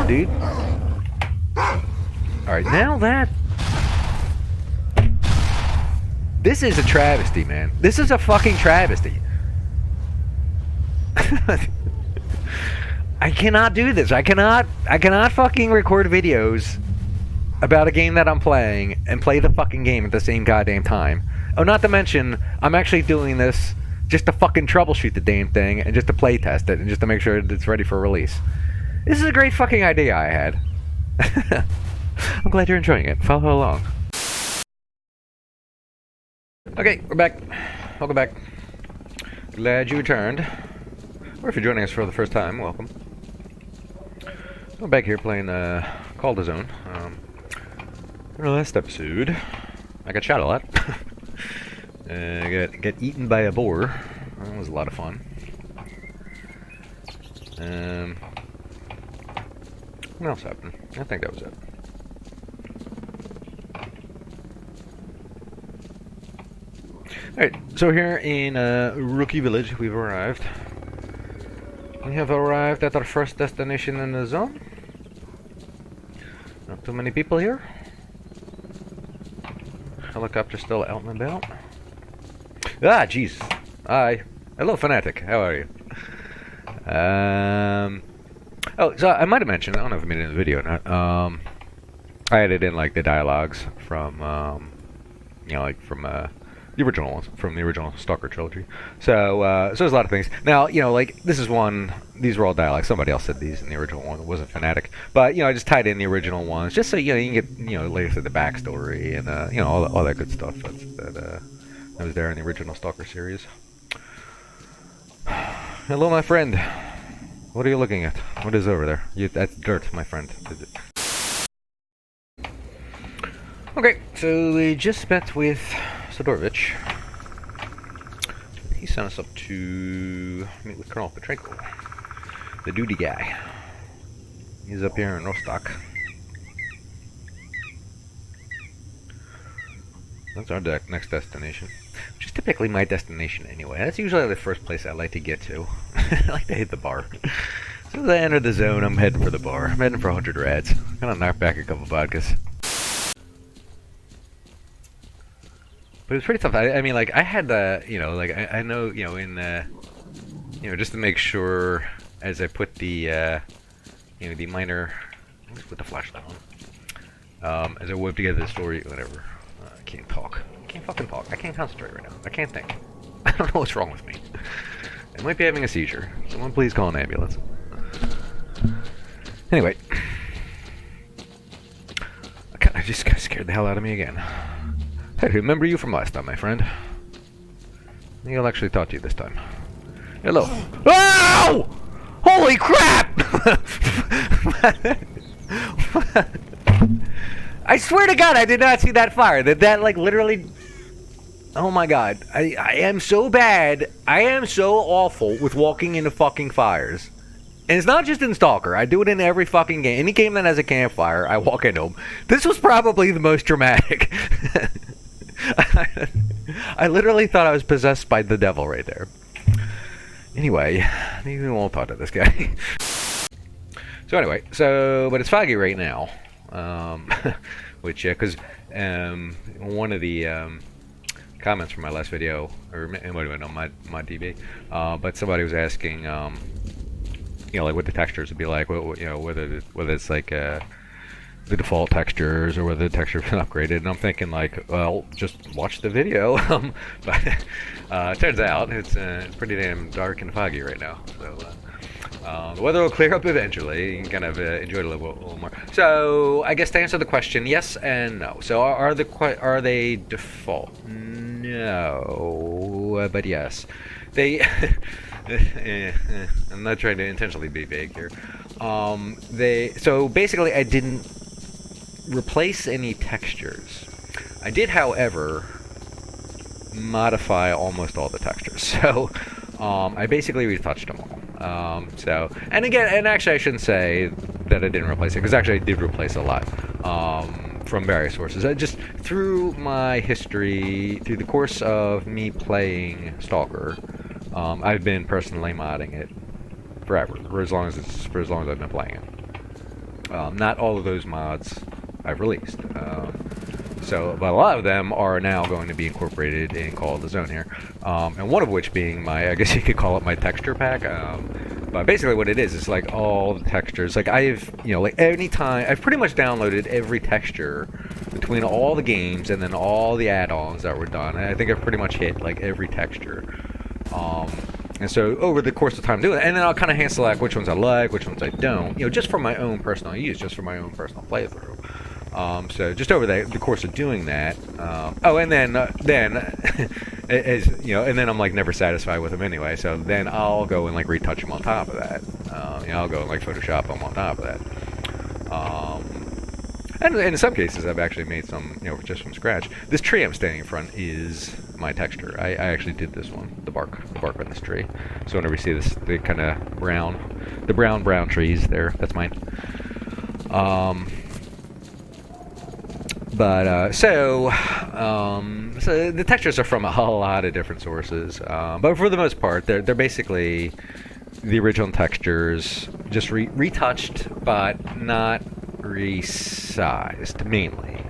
dude. Alright, now that... This is a travesty, man. This is a fucking travesty. I cannot do this. I cannot fucking record videos about a game that I'm playing and play the fucking game at the same goddamn time. Oh, not to mention, I'm actually doing this just to fucking troubleshoot the damn thing and just to play test it and just to make sure that it's ready for release. This is a great fucking idea I had. I'm glad you're enjoying it. Follow along. Okay, we're back. Welcome back. Glad you returned. Or if you're joining us for the first time, welcome. I'm back here playing CoTZ. In the last episode, I got shot a lot. Got eaten by a boar. That was a lot of fun. What else happened? I think that was it. Alright, so here in Rookie Village, we've arrived. We have arrived at our first destination in the zone. Not too many people here. Helicopter still out and about. Ah, jeez. Hi. Hello, Fanatic. How are you? Oh, so I might have mentioned, I don't know if I made it in the video or not, I added in, like, the dialogues from, you know, like, from, the original ones, from the original Stalker trilogy. So there's a lot of things. Now, you know, like, this is one, these were all dialogues. Somebody else said these in the original one. It wasn't Fanatic. But, you know, I just tied in the original ones, just so, you know, you can get, you know, like I said, the backstory and, you know, all that good stuff that was there in the original Stalker series. Hello, my friend. What are you looking at? What is over there? That's dirt, my friend. Okay, so we just met with Sidorovich. He sent us up to meet with Colonel Petrenko, the duty guy. He's up here in Rostock. That's our next destination, which is typically my destination anyway. That's usually the first place I like to get to. I like to hit the bar. As soon as I enter the zone, I'm heading for the bar. I'm heading for 100 rads. I'm gonna knock back a couple vodkas. But it was pretty tough. I mean, like, I had the, you know, like, I know, you know, in, you know, just to make sure, as I put the, you know, the minor, let's put the flashlight on, as I whip together the story, whatever. I can't talk. I can't fucking talk. I can't concentrate right now. I can't think. I don't know what's wrong with me. I might be having a seizure. Someone please call an ambulance. Anyway. I just got scared the hell out of me again. Hey, remember you from last time, my friend. I think I'll actually talk to you this time. Hello. Oh! Holy crap! I swear to God, I did not see that fire. That like literally. Oh my God, I am so bad. I am so awful with walking into fucking fires. And it's not just in Stalker. I do it in every fucking game. Any game that has a campfire, I walk into them. This was probably the most dramatic. I literally thought I was possessed by the devil right there. Anyway, maybe we won't talk to this guy. So anyway, but it's foggy right now. Which, because one of the comments from my last video, or it might have been on my DB, but somebody was asking, you know, like what the textures would be like, you know, whether it's like the default textures or whether the textures have been upgraded, and I'm thinking like, well, just watch the video. But it turns out it's pretty damn dark and foggy right now. So the weather will clear up eventually. You can kind of enjoy it a little more. So I guess to answer the question, yes and no. So are they default? No, but yes, they. I'm not trying to intentionally be vague here. So basically, I didn't replace any textures. I did, however, modify almost all the textures. So I basically retouched them all. And actually, I shouldn't say that I didn't replace it, because actually I did replace a lot from various sources. Just through my history, through the course of me playing Stalker, I've been personally modding it forever, for as long as I've been playing it. Not all of those mods I've released. But a lot of them are now going to be incorporated in Call of the Zone here. And one of which being my, I guess you could call it my texture pack. But basically what it is like all the textures. Like I've pretty much downloaded every texture between all the games and then all the add-ons that were done. I think I've pretty much hit like every texture. And so over the course of time doing it, and then I'll kind of hand select which ones I like, which ones I don't, just for my own personal use, just for my own personal playthrough. So just over the course of doing that, and then as and then I'm like never satisfied with them anyway. So then I'll go and like retouch them on top of that. I'll go and like Photoshop them on top of that. And in some cases, I've actually made some, just from scratch. This tree I'm standing in front is my texture. I actually did this one, the bark on this tree. So whenever you see this, the kind of brown trees there, that's mine. So the textures are from a whole lot of different sources, but for the most part, they're basically the original textures, just retouched, but not resized mainly.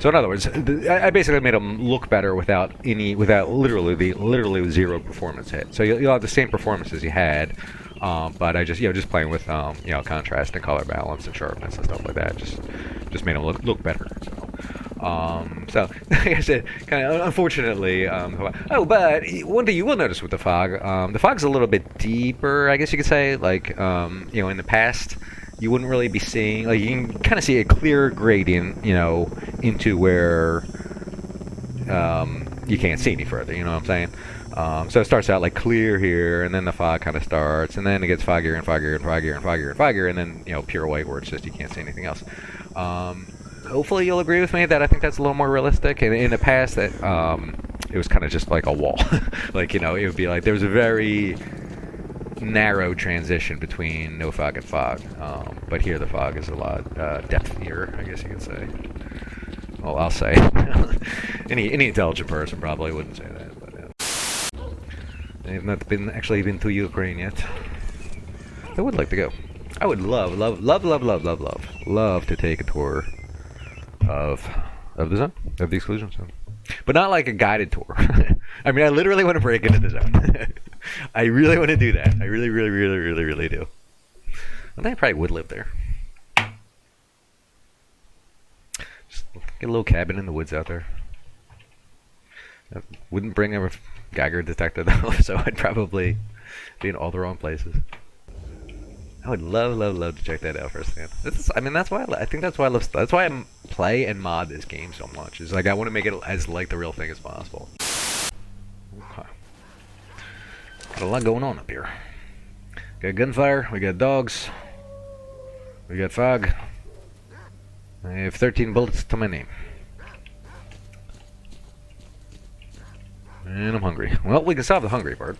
So in other words, I basically made them look better without literally zero performance hit. So you'll have the same performance as you had, but I just playing with contrast and color balance and sharpness and stuff like that. Just made them look better. So like I said, kind of unfortunately. But one thing you will notice with the fog's a little bit deeper, I guess you could say. Like in the past, you wouldn't really be seeing, like, you can kind of see a clear gradient, into where you can't see any further. You know what I'm saying? So it starts out like clear here, and then the fog kind of starts, and then it gets foggier and foggier and foggier and foggier and foggier, and then pure white where it's just you can't see anything else. Hopefully you'll agree with me that I think that's a little more realistic. And in the past, that it was kind of just like a wall. Like it would be like there was a very narrow transition between no fog and fog. But here the fog is a lot depthier, I guess you could say. Well, I'll say. Any intelligent person probably wouldn't say that. But they've not actually been to Ukraine yet. I would like to go. I would love to take a tour of the zone, of the exclusion zone, but not like a guided tour. I mean, I literally want to break into the zone. I really want to do that. I really do. And I probably would live there. Just get a little cabin in the woods out there. I wouldn't bring a Geiger detector though, so I'd probably be in all the wrong places. I would love to check that out firsthand. That's why that's why I play and mod this game so much. Is like I want to make it as like the real thing as possible. Okay. Got a lot going on up here. We got gunfire, we got dogs, we got fog. I have 13 bullets to my name. And I'm hungry. Well, we can solve the hungry part.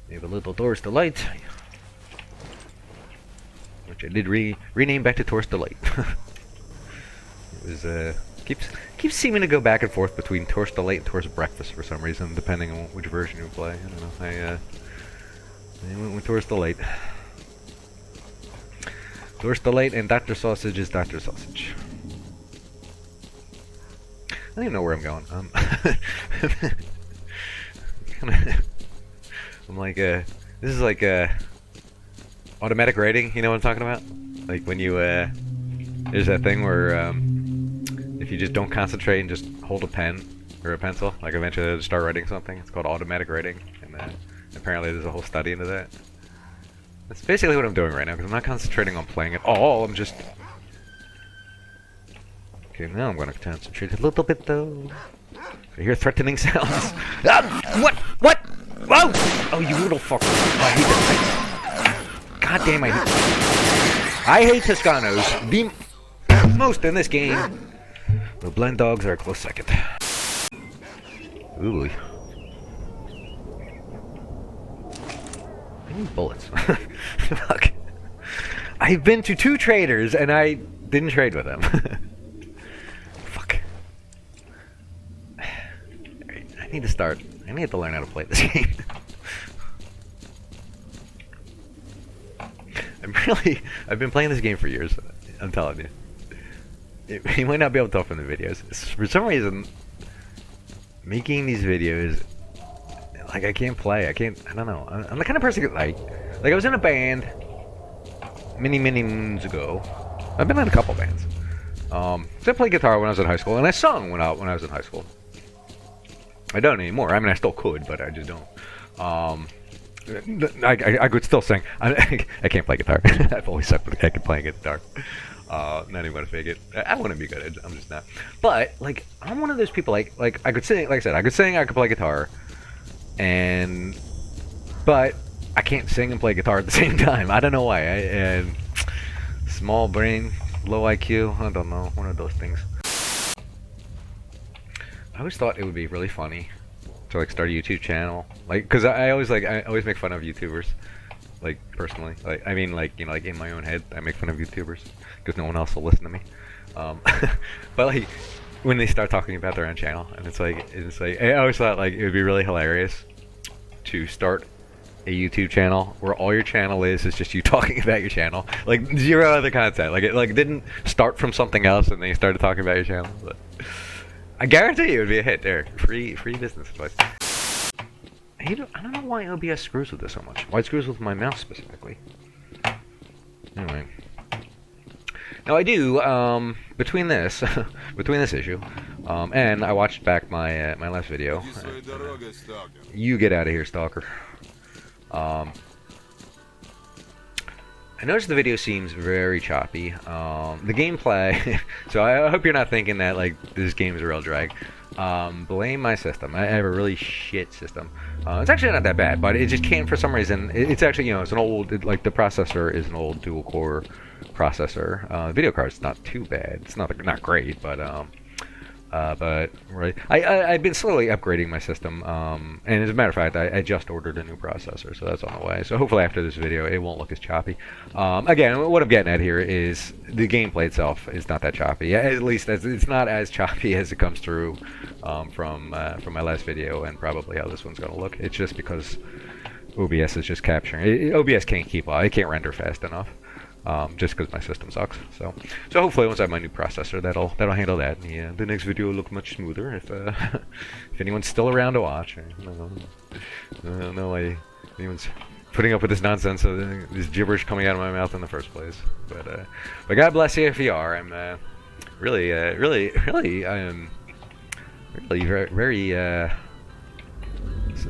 We have a little Taurus Delight, which I did rename back to Taurus Delight. It was keeps seeming to go back and forth between Taurus Delight and Taurus Breakfast for some reason, depending on which version you play. I don't know. I went with Taurus Delight. Taurus Delight and Dr. Sausage is Dr. Sausage. I don't even know where I'm going. I'm like, this is like automatic rating. You know what I'm talking about? Like when you there's that thing where if you just don't concentrate and just hold a pen or a pencil, like eventually they'll start writing something. It's called automatic rating, and apparently there's a whole study into that. That's basically what I'm doing right now because I'm not concentrating on playing at all. I'm just okay. Now I'm going to concentrate a little bit though. I hear threatening sounds. What? Whoa! Oh, you little fucker! I hate that thing. God damn, I hate Toscanos the most in this game. The blend dogs are a close second. Ooh. I need bullets. Fuck. I've been to 2 traders and I didn't trade with them. Fuck. I need to start. I need to learn how to play this game. I'm I've been playing this game for years. I'm telling you. You might not be able to tell from the videos. For some reason, making these videos, like I can't play. I don't know. I'm the kind of person that, like I was in a band many moons ago. I've been in a couple bands. So I played guitar when I was in high school, and I sung when I was in high school. I don't anymore. I mean, I still could, but I just don't. I could still sing. I can't play guitar. I've always sucked at playing guitar. Not even gonna fake it. I wouldn't be good. I'm just not. But like, I'm one of those people. Like I could sing. Like I said, I could sing. I could play guitar. But I can't sing and play guitar at the same time. I don't know why. And small brain, low IQ. I don't know. One of those things. I always thought it would be really funny to like start a YouTube channel, like, cause I always make fun of YouTubers, like personally, like I mean like like in my own head I make fun of YouTubers because no one else will listen to me, but like when they start talking about their own channel, and it's like I always thought like it would be really hilarious to start a YouTube channel where all your channel is just you talking about your channel, like zero other content, like it didn't start from something else and then you started talking about your channel. But I guarantee you it would be a hit there. Free business advice. I don't know why OBS screws with this so much. Why it screws with my mouse specifically. Anyway. Now I do, between this issue, and I watched back my my last video. You get out of here, Stalker. I noticed the video seems very choppy. The gameplay, so I hope you're not thinking that like this game is a real drag. Blame my system. I have a really shit system. It's actually not that bad, but it just can't for some reason. It's actually, it's an old, like the processor is an old dual core processor. The video card's not too bad. It's not great, but right, I've been slowly upgrading my system, and as a matter of fact, I just ordered a new processor, so that's on the way. So hopefully after this video, it won't look as choppy. Again, what I'm getting at here is the gameplay itself is not that choppy. At least it's not as choppy as it comes through from my last video, and probably how this one's going to look. It's just because OBS is just capturing. OBS can't keep up. It can't render fast enough. Just because my system sucks. So hopefully once I have my new processor, that'll handle that. And the next video will look much smoother if if anyone's still around to watch. I don't know why anyone's putting up with this nonsense, this gibberish coming out of my mouth in the first place. But God bless you if you are. I'm really very I'm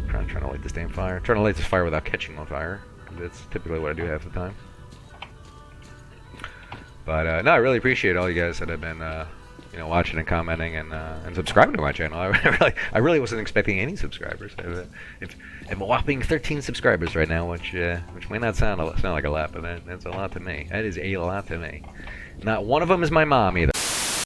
trying to light this damn fire. I'm trying to light this fire without catching on fire. That's typically what I do half the time. But no, I really appreciate all you guys that have been, watching and commenting and subscribing to my channel. I really wasn't expecting any subscribers. I have a whopping 13 subscribers right now, which might not sound like a lot, but that's a lot to me. That is a lot to me. Not one of them is my mom either.